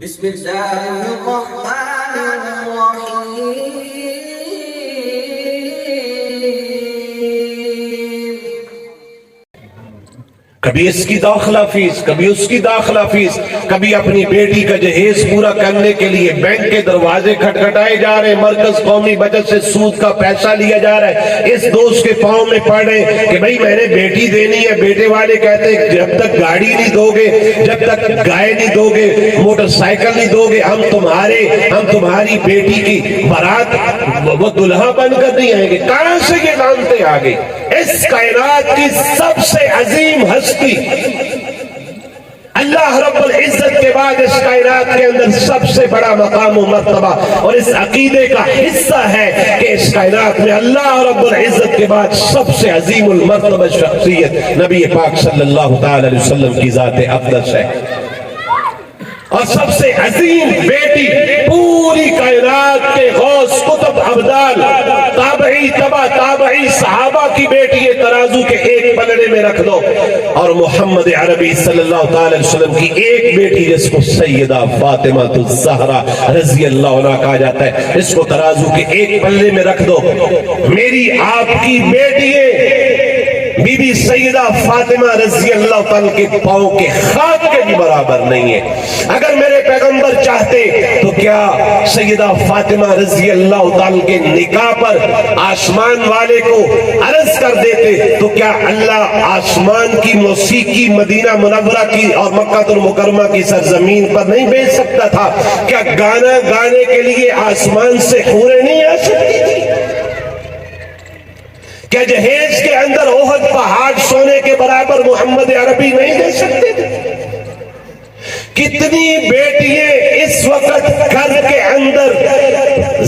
بسم اللہ الرحمن الرحیم کبھی اس کی داخلہ فیس، کبھی اس کی داخلہ فیس، کبھی اپنی بیٹی کا جہیز پورا کرنے کے لیے بینک کے دروازے کھٹکھٹائے جا رہے ہیں، مرکز قومی بچت سے سود کا پیسہ لیا جا رہا ہے، اس دوست کے پاؤں میں پڑ رہے ہیں کہ بھئی میں نے بیٹی دینی ہے، بیٹے والے کہتے ہیں جب تک گاڑی نہیں دو گے، جب تک گائے نہیں دو گے، موٹر سائیکل نہیں دو گے، ہم تمہاری بیٹی کی برات وہ دلہا بن کر نہیں آئیں گے۔ کہاں سے یہ لانتے آ گئی؟ اس کائنات کی سب سے عظیم ہستی، اللہ رب العزت کے بعد اس کائنات کے اندر سب سے بڑا مقام و مرتبہ اور اس عقیدے کا حصہ ہے کہ اس کائنات میں اللہ رب العزت کے بعد سب سے عظیم المرتبہ شخصیت نبی پاک صلی اللہ تعالی علیہ وسلم کی ذات اقدس ہے، اور سب سے عظیم بیٹی پوری کائنات کے غوث قطب ابدال تابعی تبع تابعی صحابہ کی بیٹی ہے، ترازو کے ایک پلڑے میں رکھ دو، اور محمد عربی صلی اللہ تعالی علیہ وسلم کی ایک بیٹی جس کو سیدہ فاطمہ الزہرا رضی اللہ عنہ کہا جاتا ہے، اس کو ترازو کے ایک پلڑے میں رکھ دو۔ میری آپ کی بیٹی ہے بی بی سیدہ فاطمہ رضی اللہ تعالیٰ کے پاؤں کے خاک کے بھی برابر نہیں ہے۔ اگر میرے پیغمبر چاہتے تو کیا سیدہ فاطمہ رضی اللہ تعالیٰ کے نکاح پر آسمان والے کو عرض کر دیتے تو کیا اللہ آسمان کی موسیقی مدینہ منورہ کی اور مکہ المکرمہ کی سرزمین پر نہیں بھیج سکتا تھا؟ کیا گانا گانے کے لیے آسمان سے حوریں نہیں آ سکتی تھی؟ کیا جہیز کے اندر احد پہاڑ سونے کے برابر محمد عربی نہیں دے سکتے تھے؟ کتنی بیٹیاں اس وقت گھر کے اندر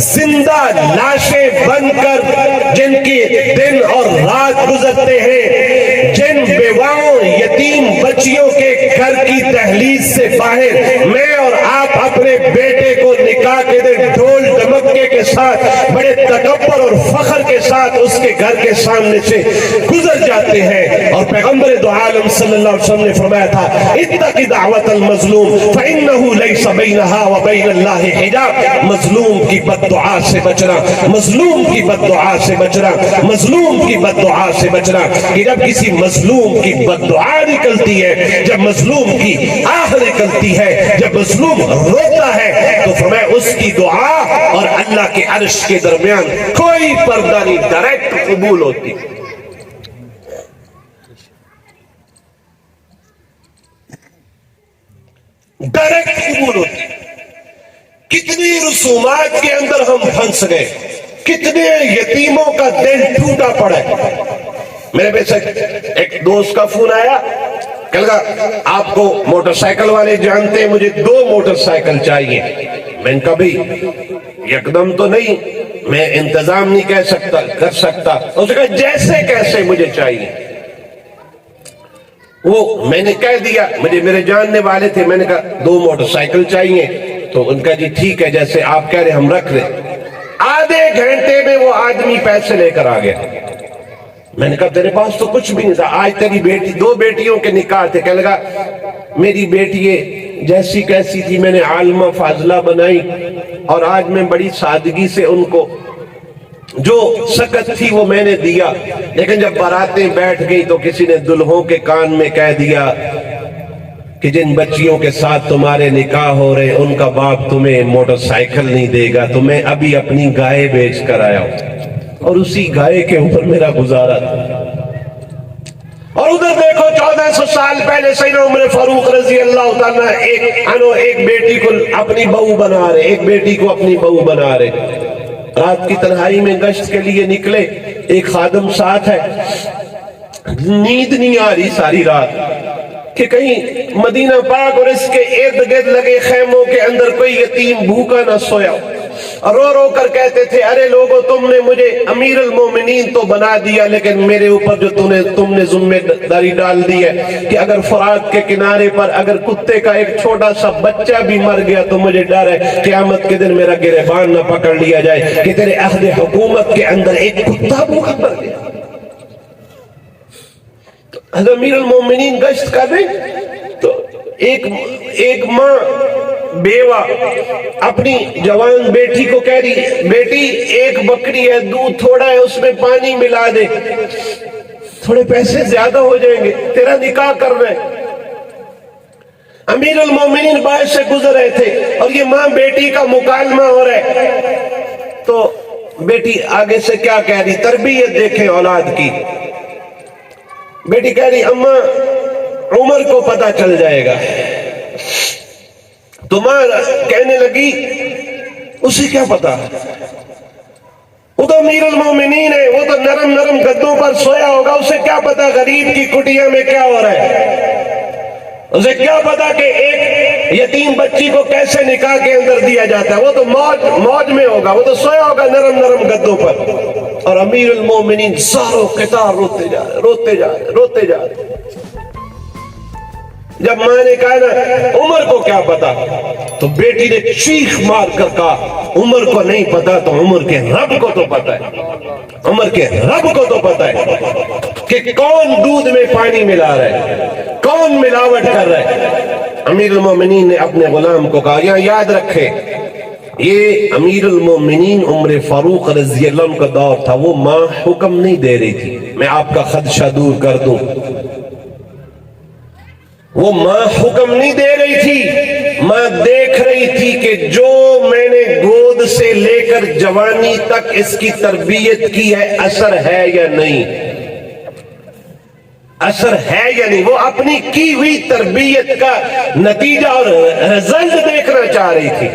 زندہ لاشیں بن کر جن کے دن اور رات گزرتے ہیں، جن بیواؤں یتیم بچیوں کے گھر کی دہلیز سے باہر میں اور آپ اپنے بیٹے کو نکاح کے دن ڈھول ڈمکے کے ساتھ بڑے تکبر اور فخر کے ساتھ اس کے گھر کے سامنے سے گزر جاتے ہیں، اور پیغمبر دو عالم صلی اللہ علیہ وسلم نے فرمایا تھا اتقی دعوت المظلوم فإنه ليس بينها وبين الله حجاب۔ مظلوم کی بد دعا سے بچنا، مظلوم کی بد دعا سے بچنا، مظلوم کی بد دعا سے بچنا، کہ جب کسی مظلوم کی بد دعا نکلتی ہے، جب مظلوم کی آہ نکلتی ہے، جب مظلوم روتا ہے تو فرمایا اس کی دعا اور اللہ کے عرش کے درمیان کوئی پردہ نہیں، ڈائریکٹ قبول ہوتی۔ ڈائریکٹ قبول ہوتی۔ کتنی رسومات کے اندر ہم پھنس گئے، کتنے یتیموں کا دل ٹوٹا پڑا ہے۔ میرے پیسے ایک دوست کا فون آیا، کہ لگا آپ کو موٹر سائیکل والے جانتے ہیں، مجھے 2 موٹر سائیکل چاہیے۔ میں نے کہا بھی یکدم تو نہیں، میں انتظام نہیں کر سکتا۔ اس نے کہا جیسے کیسے مجھے چاہیے۔ وہ میں نے کہہ دیا، مجھے میرے جاننے والے تھے، میں نے کہا 2 موٹر سائیکل چاہیے، تو ان کا جی ٹھیک ہے جیسے آپ کہہ رہے ہم رکھ لیں۔ آدھے گھنٹے میں وہ آدمی پیسے لے کر آ گیا۔ میں نے کہا تیرے پاس تو کچھ بھی نہیں تھا، آج تیری بیٹی 2 بیٹیوں کے نکاح تھے۔ کہنے لگا میری بیٹی جیسی کیسی تھی میں نے عالمہ فاضلہ بنائی، اور آج میں بڑی سادگی سے ان کو جو سکت تھی وہ میں نے دیا، لیکن جب باراتیں بیٹھ گئی تو کسی نے دلہوں کے کان میں کہہ دیا کہ جن بچیوں کے ساتھ تمہارے نکاح ہو رہے ان کا باپ تمہیں موٹر سائیکل نہیں دے گا، تو میں ابھی اپنی گائے بیچ کر آیا ہوں، اور اسی گائے کے اوپر میرا گزارا تھا۔ اور ادھر دیکھو 1400 سال پہلے سیدنا عمر فاروق رضی اللہ تعالیٰ ایک بیٹی کو اپنی بہو بنا رہے، ایک بیٹی کو اپنی بہو بنا رہے۔ رات کی تنہائی میں گشت کے لیے نکلے، ایک خادم ساتھ ہے، نیند نہیں آ رہی ساری رات کہ کہیں مدینہ پاک اور اس کے ارد گرد لگے خیموں کے اندر کوئی یتیم بھوکا نہ سویا، اور رو رو کر کہتے تھے ارے لوگو تم نے مجھے امیر المومنین تو بنا دیا، لیکن میرے اوپر جو تم نے ذمہ داری ڈال دی ہے کہ اگر فرات کے کنارے پر اگر کتے کا ایک چھوٹا سا بچہ بھی مر گیا تو مجھے ڈر ہے قیامت کے دن میرا گریبان نہ پکڑ لیا جائے کہ تیرے عہد حکومت کے اندر ایک کتا بھوکا مر گیا۔ امیر المومنین گشت کر رہے تو ایک ماں بیوہ اپنی جوان بیٹی کو کہہ رہی بیٹی ایک بکری ہے دودھ تھوڑا ہے اس میں پانی ملا دے تھوڑے پیسے زیادہ ہو جائیں گے تیرا نکاح کر رہے ہیں۔ امیر المومنین باہر سے گزر رہے تھے اور یہ ماں بیٹی کا مکالمہ ہو رہا ہے تو بیٹی آگے سے کیا کہہ رہی تربیت دیکھیں اولاد کی بیٹی کہہ رہی اماں عمر کو پتہ چل جائے گا تو ماں کہنے لگی اسے کیا پتا وہ تو امیر المومنین ہے وہ تو نرم نرم گدوں پر سویا ہوگا اسے کیا پتا غریب کی کٹیا میں کیا ہو رہا ہے اسے کیا پتا کہ ایک یتیم بچی کو کیسے نکاح کے اندر دیا جاتا ہے وہ تو موج میں ہوگا وہ تو سویا ہوگا نرم نرم گدوں پر اور امیر المومنین ساروں قطار روتے جا رہے جب ماں نے کہا نا عمر کو کیا پتا تو بیٹی نے چیخ مار کر کہا عمر کو نہیں پتا تو عمر کے رب کو تو پتا ہے عمر کے رب کو تو پتا ہے کہ کون دودھ میں پانی ملا رہا ہے کون ملاوٹ کر رہا ہے امیر المومنین نے اپنے غلام کو کہا یہاں یاد رکھے یہ امیر المومنین عمر فاروق رضی اللہ عنہ کا دور تھا وہ ماں حکم نہیں دے رہی تھی میں آپ کا خدشہ دور کر دوں وہ ماں حکم نہیں دے رہی تھی ماں دیکھ رہی تھی کہ جو میں نے گود سے لے کر جوانی تک اس کی تربیت کی ہے اثر ہے یا نہیں اثر ہے یا نہیں وہ اپنی کی ہوئی تربیت کا نتیجہ اور رزلٹ دیکھنا چاہ رہی تھی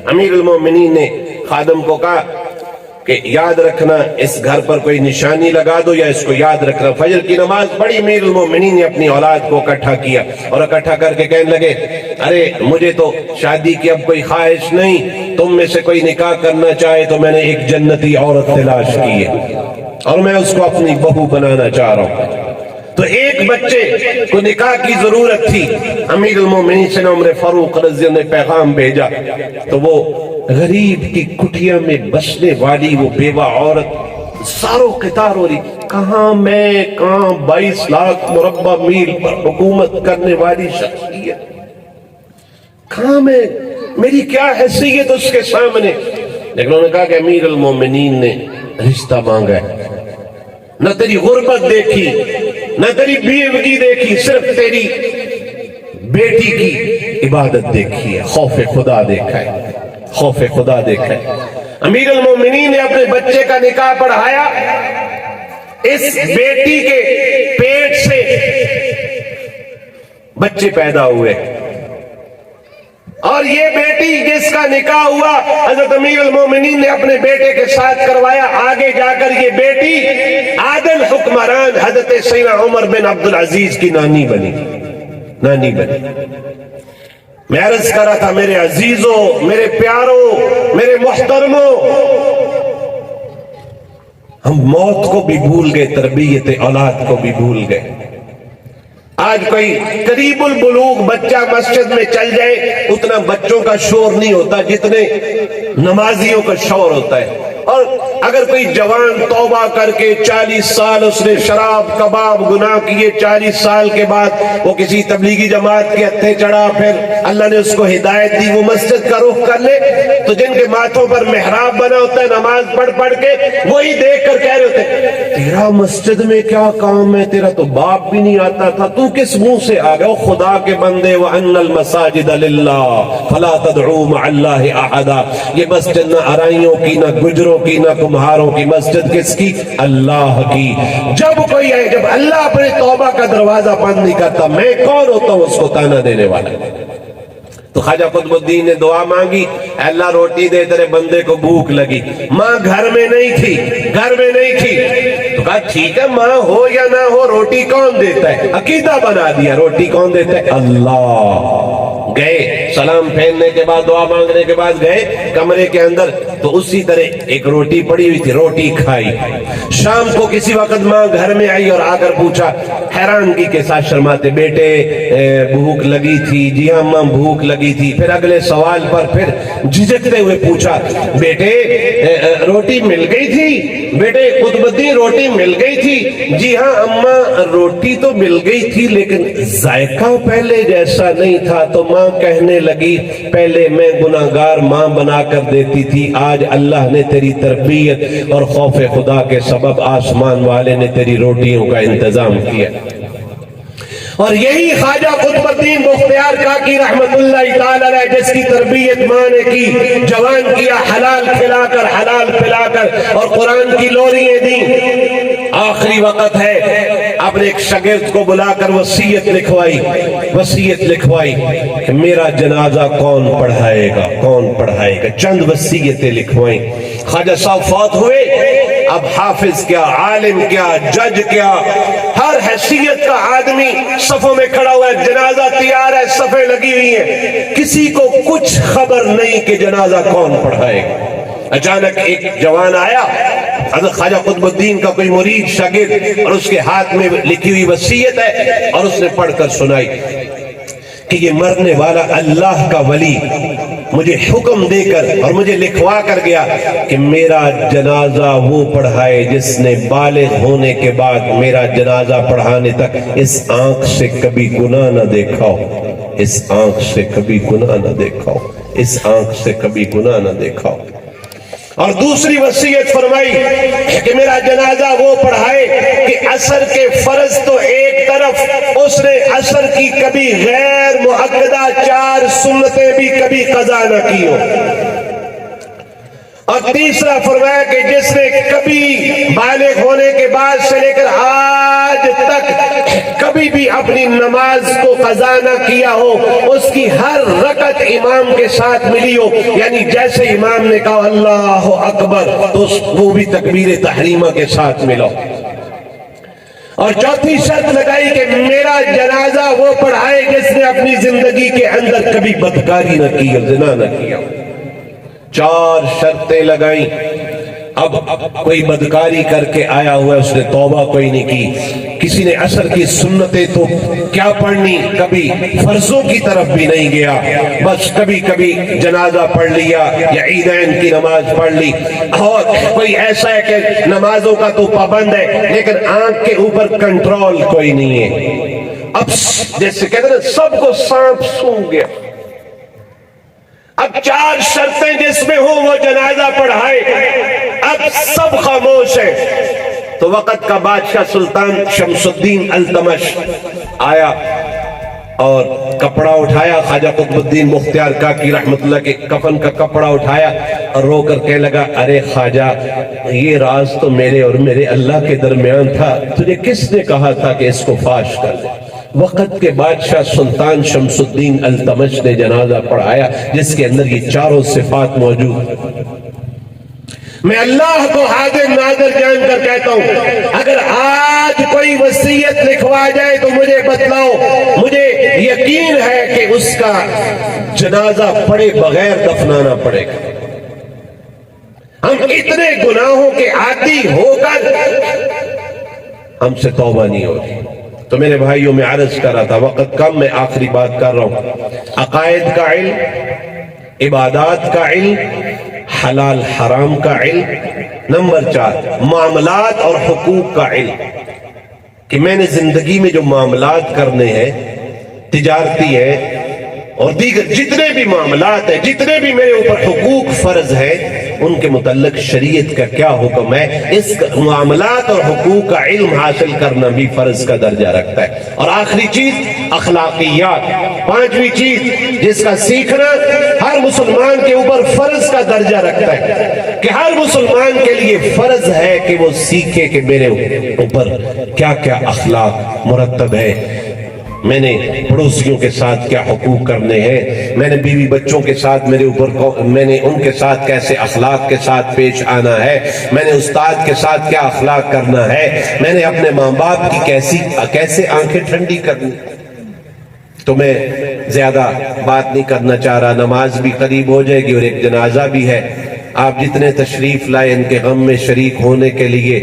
امیر المومنین نے خادم کو کہا کہ یاد رکھنا اس گھر پر کوئی نشانی لگا دو یا اس کو یاد رکھنا فجر کی نماز پڑھی امیر المومنین نے اپنی اولاد کو اکٹھا کیا اور اکٹھا کر کے کہنے لگے ارے مجھے تو شادی کی اب کوئی خواہش نہیں تم میں سے کوئی نکاح کرنا چاہے تو میں نے ایک جنتی عورت تلاش کی ہے اور میں اس کو اپنی بہو بنانا چاہ رہا ہوں تو ایک بچے کو نکاح کی ضرورت تھی امیر المومنین سے عمر فاروق رضی اللہ عنہ نے پیغام بھیجا تو وہ غریب کی کٹیا میں بسنے والی وہ بیوہ عورت ساروں قطار ہو رہی کہاں میں کہاں 22 لاکھ مربع میل پر حکومت کرنے والی شخصیت کہاں میں میری کیا حیثیت اس کے سامنے لیکن انہوں نے کہا کہ امیر المومنین نے رشتہ مانگا ہے نہ تیری غربت دیکھی نہ تیری بیوگی دیکھی صرف تیری بیٹی کی عبادت دیکھی ہے خوف خدا دیکھا ہے خوف خدا دیکھا ہے امیر المومنین نے اپنے بچے کا نکاح پڑھایا اس بیٹی کے پیٹ سے بچے پیدا ہوئے اور یہ بیٹی جس کا نکاح ہوا حضرت امیر المومنین نے اپنے بیٹے کے ساتھ کروایا آگے جا کر یہ بیٹی عادل حکمران حضرت سیدنا عمر بن عبدالعزیز کی نانی بنی میں عرض کرا تھا میرے عزیزوں میرے پیاروں میرے محترموں ہم موت کو بھی بھول گئے تربیت اولاد کو بھی بھول گئے آج کوئی قریب البلوغ بچہ مسجد میں چل جائے اتنا بچوں کا شور نہیں ہوتا جتنے نمازیوں کا شور ہوتا ہے اور اگر کوئی جوان توبہ کر کے 40 سال اس نے شراب کباب گناہ کیے 40 سال کے بعد وہ کسی تبلیغی جماعت کے ہتھے چڑھا پھر اللہ نے اس کو ہدایت دی وہ مسجد کا رخ کر لے تو جن کے ماتھوں پر محراب بنا ہوتا ہے نماز پڑھ کے وہی دیکھ کر کہہ رہے ہوتے ہیں تیرا مسجد میں کیا کام ہے تیرا تو باپ بھی نہیں آتا تھا تو کس منہ سے آ گیا خدا کے بندے وَأَنَّ الْمَسَاجِدَ لِلَّهِ فَلَا تَدْعُوا مَعَ اللَّهِ أَحَدًا یہ مسجد نہ ارائیوں کی نہ گجروں کی نہ کمہاروں کی مسجد کس کی اللہ کی جب کوئی ہے جب اللہ اپنے توبہ کا دروازہ بند نہیں کرتا میں کون ہوتا ہوں اس کو تانا دینے والا تو خواجہ قطب الدین نے دعا مانگی اللہ روٹی دے تیرے بندے کو بھوک لگی ماں گھر میں نہیں تھی تو کہا ٹھیک ہے ماں ہو یا نہ ہو روٹی کون دیتا ہے عقیدہ بنا دیا روٹی کون دیتا ہے اللہ گئے سلام پھیرنے کے بعد دعا مانگنے کے بعد گئے کمرے کے اندر تو اسی طرح ایک روٹی پڑی ہوئی تھی، روٹی کھائی. شام کو کسی وقت ماں گھر میں آئی اور آ کر پوچھا، حیرانگی کے ساتھ شرماتے، بیٹے بھوک لگی تھی؟ جی ہاں ماں بھوک لگی تھی. پھر اگلے سوال پر پھر جھجکتے ہوئے پوچھا، بیٹے روٹی مل گئی تھی؟ بیٹے قطب الدین روٹی مل گئی تھی؟ جی ہاں اماں روٹی تو مل گئی تھی لیکن ذائقہ پہلے جیسا نہیں تھا. تو ماں کہنے لگی، پہلے میں گناہگار ماں بنا کر دیتی تھی، آج اللہ نے تیری تربیت اور خوف خدا کے سبب آسمان والے نے تیری روٹیوں کا انتظام کیا. اور یہی خواجہ قطب الدین بختیار کاکی رحمت اللہ تعالی علیہ، جس کی تربیت ماں نے کی، جوان کیا حلال کھلا کر حلال پلا کر اور قرآن کی لوریاں دیں. آخری وقت ہے، اپنے ایک شاگرد کو بلا کر وصیت لکھوائی کہ میرا جنازہ کون پڑھائے گا، کون پڑھائے گا. چند وصیتیں لکھوائیں. خواجہ صاحب فوت ہوئے. اب حافظ کیا، عالم کیا، جج کیا، ہر حیثیت کا آدمی صفوں میں کھڑا ہوا ہے، جنازہ تیار ہے، صفیں لگی ہوئی ہیں. کسی کو کچھ خبر نہیں کہ جنازہ کون پڑھائے گا. اچانک ایک جوان آیا، حضرت خواجہ قطب الدین کا کوئی مرید شاگرد، اور اس کے ہاتھ میں لکھی ہوئی وصیت ہے، اور اس نے پڑھ کر سنائی کہ یہ مرنے والا اللہ کا ولی مجھے حکم دے کر اور مجھے لکھوا کر گیا کہ میرا جنازہ وہ پڑھائے جس نے بالغ ہونے کے بعد میرا جنازہ پڑھانے تک اس آنکھ سے کبھی گناہ نہ دیکھا ہو، اس آنکھ سے کبھی گناہ نہ دیکھا ہو، اس آنکھ سے کبھی گناہ نہ دیکھا ہو. اور دوسری وصیت فرمائی کہ میرا جنازہ وہ پڑھائے کہ عصر کے فرض تو ایک طرف، اس نے عصر کی کبھی غیر مؤکدہ 4 سنتیں بھی کبھی قضا نہ کی ہو. اور تیسرا فرمایا کہ جس نے کبھی بالغ ہونے کے بعد سے لے کر آج تک کبھی بھی اپنی نماز کو قضا نہ کیا ہو، اس کی ہر رکعت امام کے ساتھ ملی ہو، یعنی جیسے امام نے کہا اللہ اکبر تو وہ بھی تکبیر تحریمہ کے ساتھ ملا. اور چوتھی شرط لگائی کہ میرا جنازہ وہ پڑھائے جس نے اپنی زندگی کے اندر کبھی بدکاری نہ کی، زنا نہ کیا. 4 شرطیں لگائیں. اب کوئی بدکاری کر کے آیا ہوا ہے، اس نے توبہ کوئی نہیں کی. کسی نے عصر کی سنتیں تو کیا پڑھنی، کبھی فرضوں کی طرف بھی نہیں گیا، بس کبھی کبھی جنازہ پڑھ لیا یا عیدین کی نماز پڑھ لی. اور کوئی ایسا ہے کہ نمازوں کا تو پابند ہے لیکن آنکھ کے اوپر کنٹرول کوئی نہیں ہے. اب جیسے کہتے ہیں سب کو سانپ سونگھ گیا. اب 4 شرطیں جس میں ہوں وہ جنازہ پڑھائے. اب سب خاموش ہیں. تو وقت کا بادشاہ سلطان شمس الدین التمش آیا اور کپڑا اٹھایا، خواجہ قطب الدین بختیار کاکی رحمت اللہ کے کفن کا کپڑا اٹھایا اور رو کر کہنے لگا، ارے خواجہ یہ راز تو میرے اور میرے اللہ کے درمیان تھا، تجھے کس نے کہا تھا کہ اس کو فاش کر دے. وقت کے بادشاہ سلطان شمس الدین التمش نے جنازہ پڑھایا جس کے اندر یہ 4 صفات موجود. میں اللہ کو حاضر ناظر جان کر کہتا ہوں، اگر آج کوئی وصیت لکھوا جائے تو مجھے بتلاؤ، مجھے یقین ہے کہ اس کا جنازہ پڑے بغیر دفنانا پڑے گا. ہم اتنے گناہوں کے عادی ہو کر ہم سے توبہ نہیں ہو رہی. تو میرے بھائیوں میں عرض کر رہا تھا، وقت کم، میں آخری بات کر رہا ہوں. عقائد کا علم، عبادات کا علم، حلال حرام کا علم. نمبر 4 معاملات اور حقوق کا علم، کہ میں نے زندگی میں جو معاملات کرنے ہیں، تجارتی ہے اور دیگر جتنے بھی معاملات ہیں، جتنے بھی میرے اوپر حقوق فرض ہیں، ان کے متعلق شریعت کا کیا حکم ہے. اس معاملات اور حقوق کا علم حاصل کرنا بھی فرض کا درجہ رکھتا ہے. اور آخری چیز اخلاقیات، 5ویں چیز جس کا سیکھنا ہر مسلمان کے اوپر فرض کا درجہ رکھتا ہے، کہ ہر مسلمان کے لیے فرض ہے کہ وہ سیکھے کہ میرے اوپر کیا کیا اخلاق مرتب ہے، میں نے پڑوسیوں کے ساتھ کیا حقوق کرنے ہیں، میں نے بیوی بچوں کے ساتھ میرے اوپر میں نے ان کے ساتھ کیسے اخلاق کے ساتھ پیش آنا ہے، میں نے استاد کے ساتھ کیا اخلاق کرنا ہے، میں نے اپنے ماں باپ کی کیسے آنکھیں ٹھنڈی کرنی. تو میں زیادہ بات نہیں کرنا چاہ رہا، نماز بھی قریب ہو جائے گی اور ایک جنازہ بھی ہے. آپ جتنے تشریف لائے ان کے غم میں شریک ہونے کے لیے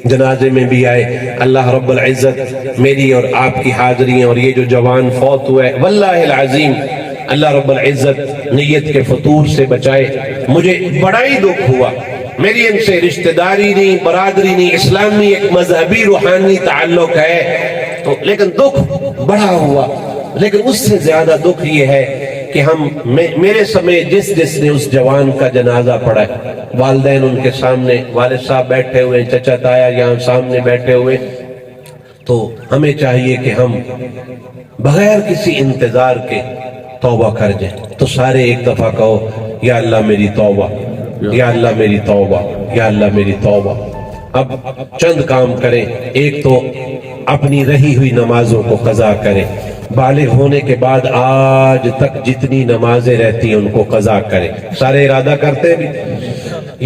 جنازے میں بھی آئے، اللہ رب العزت میری اور آپ کی حاضری اور یہ جو جوان فوت ہوا ہے واللہ العظیم اللہ رب العزت نیت کے فطور سے بچائے۔ مجھے بڑا ہی دکھ ہوا، میری ان سے رشتہ داری نہیں، برادری نہیں، اسلامی ایک مذہبی روحانی تعلق ہے تو لیکن دکھ بڑا ہوا۔ لیکن اس سے زیادہ دکھ یہ ہے کہ میرے سمیت جس نے اس جوان کا جنازہ پڑھا ہے، والدین ان کے سامنے، والد صاحب بیٹھے ہوئے، چچا تایا یہاں سامنے بیٹھے ہوئے، تو ہمیں چاہیے کہ ہم بغیر کسی انتظار کے توبہ کر جائیں۔ تو سارے ایک دفعہ کہو یا اللہ میری توبہ، یا اللہ میری توبہ، یا اللہ میری توبہ۔ اب چند کام کریں، ایک تو اپنی رہی ہوئی نمازوں کو قضا کریں، بالغ ہونے کے بعد آج تک جتنی نمازیں رہتی ہیں ان کو قضا کریں۔ سارے ارادہ کرتے بھی،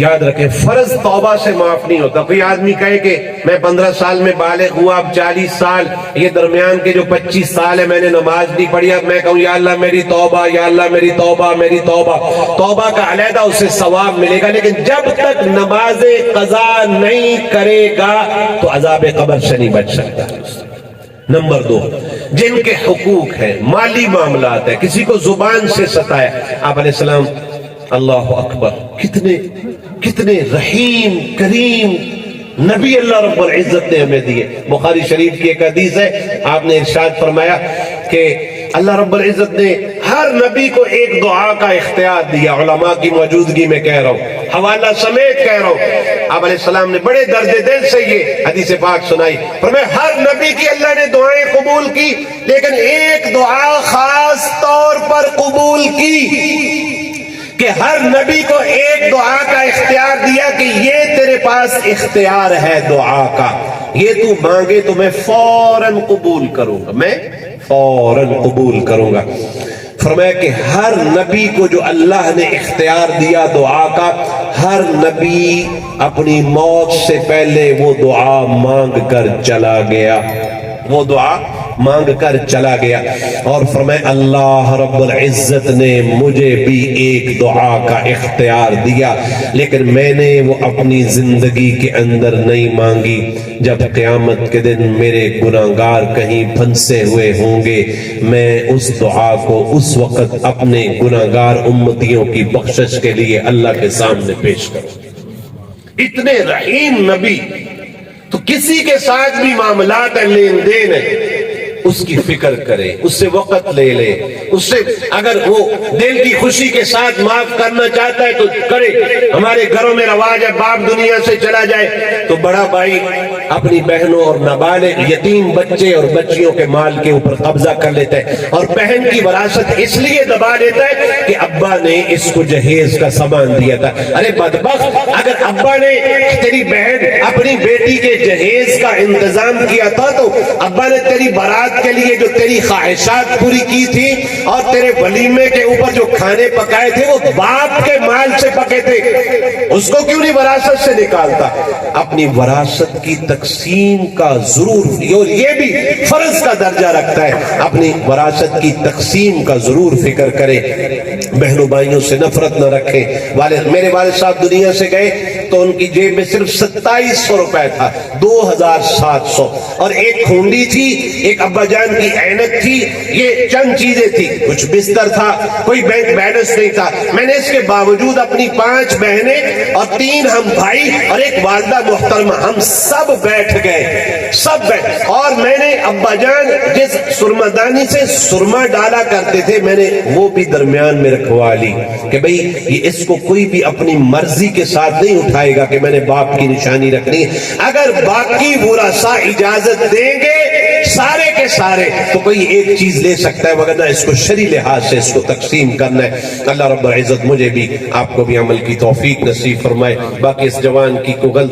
یاد رکھیں فرض توبہ سے معاف نہیں ہوتا۔ کوئی آدمی کہے کہ میں 15 سال میں بالغ ہوا، اب 40 سال، یہ درمیان کے جو 25 سال ہے میں نے نماز نہیں پڑھی، اب میں کہوں یا اللہ میری توبہ، یا اللہ میری توبہ، میری توبہ۔ توبہ کا علیحدہ اسے ثواب ملے گا، لیکن جب تک نماز قضا نہیں کرے گا تو عذاب قبر سے نہیں بچ سکتا۔ نمبر 2، جن کے حقوق ہیں، مالی معاملات ہیں، کسی کو زبان سے ستایا، آپ علیہ السلام اللہ اکبر کتنے رحیم کریم نبی اللہ رب العزت نے ہمیں دیے۔ بخاری شریف کی ایک حدیث ہے، آپ نے ارشاد فرمایا کہ اللہ رب العزت نے ہر نبی کو ایک دعا کا اختیار دیا۔ علماء کی موجودگی میں کہہ رہا ہوں، حوالہ سمیت کہہ رہا ہوں، آپ علیہ السلام نے بڑے درد دل سے یہ حدیث پاک سنائی۔ فرمایا ہر نبی کی اللہ نے دعائیں قبول کی، لیکن ایک دعا خاص طور پر قبول کی کہ ہر نبی کو ایک دعا کا اختیار دیا کہ یہ تیرے پاس اختیار ہے دعا کا، یہ تو مانگے تو میں فوراً قبول کروں گا، میں فوراً قبول کروں گا۔ فرمایا کہ ہر نبی کو جو اللہ نے اختیار دیا دعا کا، ہر نبی اپنی موت سے پہلے وہ دعا مانگ کر چلا گیا، وہ دعا مانگ کر چلا گیا۔ اور فرمایا اللہ رب العزت نے مجھے بھی ایک دعا کا اختیار دیا، لیکن میں نے وہ اپنی زندگی کے اندر نہیں مانگی۔ جب قیامت کے دن میرے گناہگار کہیں پھنسے ہوئے ہوں گے، میں اس دعا کو اس وقت اپنے گناہگار امتیوں کی بخشش کے لیے اللہ کے سامنے پیش کروں۔ اتنے رحیم نبی، تو کسی کے ساتھ بھی معاملات لین دین ہے اس کی فکر کرے، اس سے وقت لے لے، اس سے اگر وہ دل کی خوشی کے ساتھ معاف کرنا چاہتا ہے تو کرے۔ ہمارے گھروں میں رواج ہے باپ دنیا سے چلا جائے تو بڑا بھائی اپنی بہنوں اور نابالغ یتیم بچے اور بچیوں کے مال کے اوپر قبضہ کر لیتا ہے، اور بہن کی وراثت اس لیے دبا دیتا ہے کہ ابا نے اس کو جہیز کا سامان دیا تھا۔ ارے بدبخت، اگر ابا نے تیری بہن اپنی بیٹی کے جہیز کا انتظام کیا تھا تو ابا نے تیری بارات کے لیے جو تیری خواہشات پوری کی تھی اور تیرے ولیمے کے اوپر جو کھانے پکائے تھے وہ باپ کے مال سے پکے تھے، اس کو کیوں نہیں وراثت سے نکالتا؟ اپنی وراثت کی تقسیم کا ضرور، اور یہ بھی فرض کا درجہ رکھتا ہے، اپنی وراثت کی تقسیم کا ضرور فکر کرے، بہنوں بھائیوں سے نفرت نہ رکھے۔ میرے والد صاحب دنیا سے گئے تو ان کی جیب میں صرف 2700 روپے تھا، 2700، اور ایک کھونڈی تھی، ایک ابا جان کی اینک تھی، یہ چند چیزیں تھی، کچھ بستر تھا، کوئی بینک بیلنس نہیں تھا۔ میں نے اس کے باوجود اپنی 5 بہنیں اور 3 ہم بھائی اور ایک والدہ محترمہ، ہم سب بیٹھ گئے، سب بیٹھ، اور میں نے ابا جان جس سرما دانی سے سرما ڈالا کرتے تھے میں نے وہ بھی درمیان میں رکھوا لی کہ بھئی یہ اس کو کوئی بھی اپنی مرضی کے ساتھ نہیں اٹھائے گا کہ میں نے باپ کی نشانی رکھنی ہے۔ اگر باقی ورثاء اجازت دیں گے سارے کے سارے تو کوئی ایک چیز لے سکتا ہے، وگرنہ اس کو شرعی لحاظ سے اس کو تقسیم کرنا ہے۔ اللہ رب العزت مجھے بھی آپ کو بھی عمل کی توفیق نصیب فرمائے۔ باقی اس جوان کی کوئی غلطی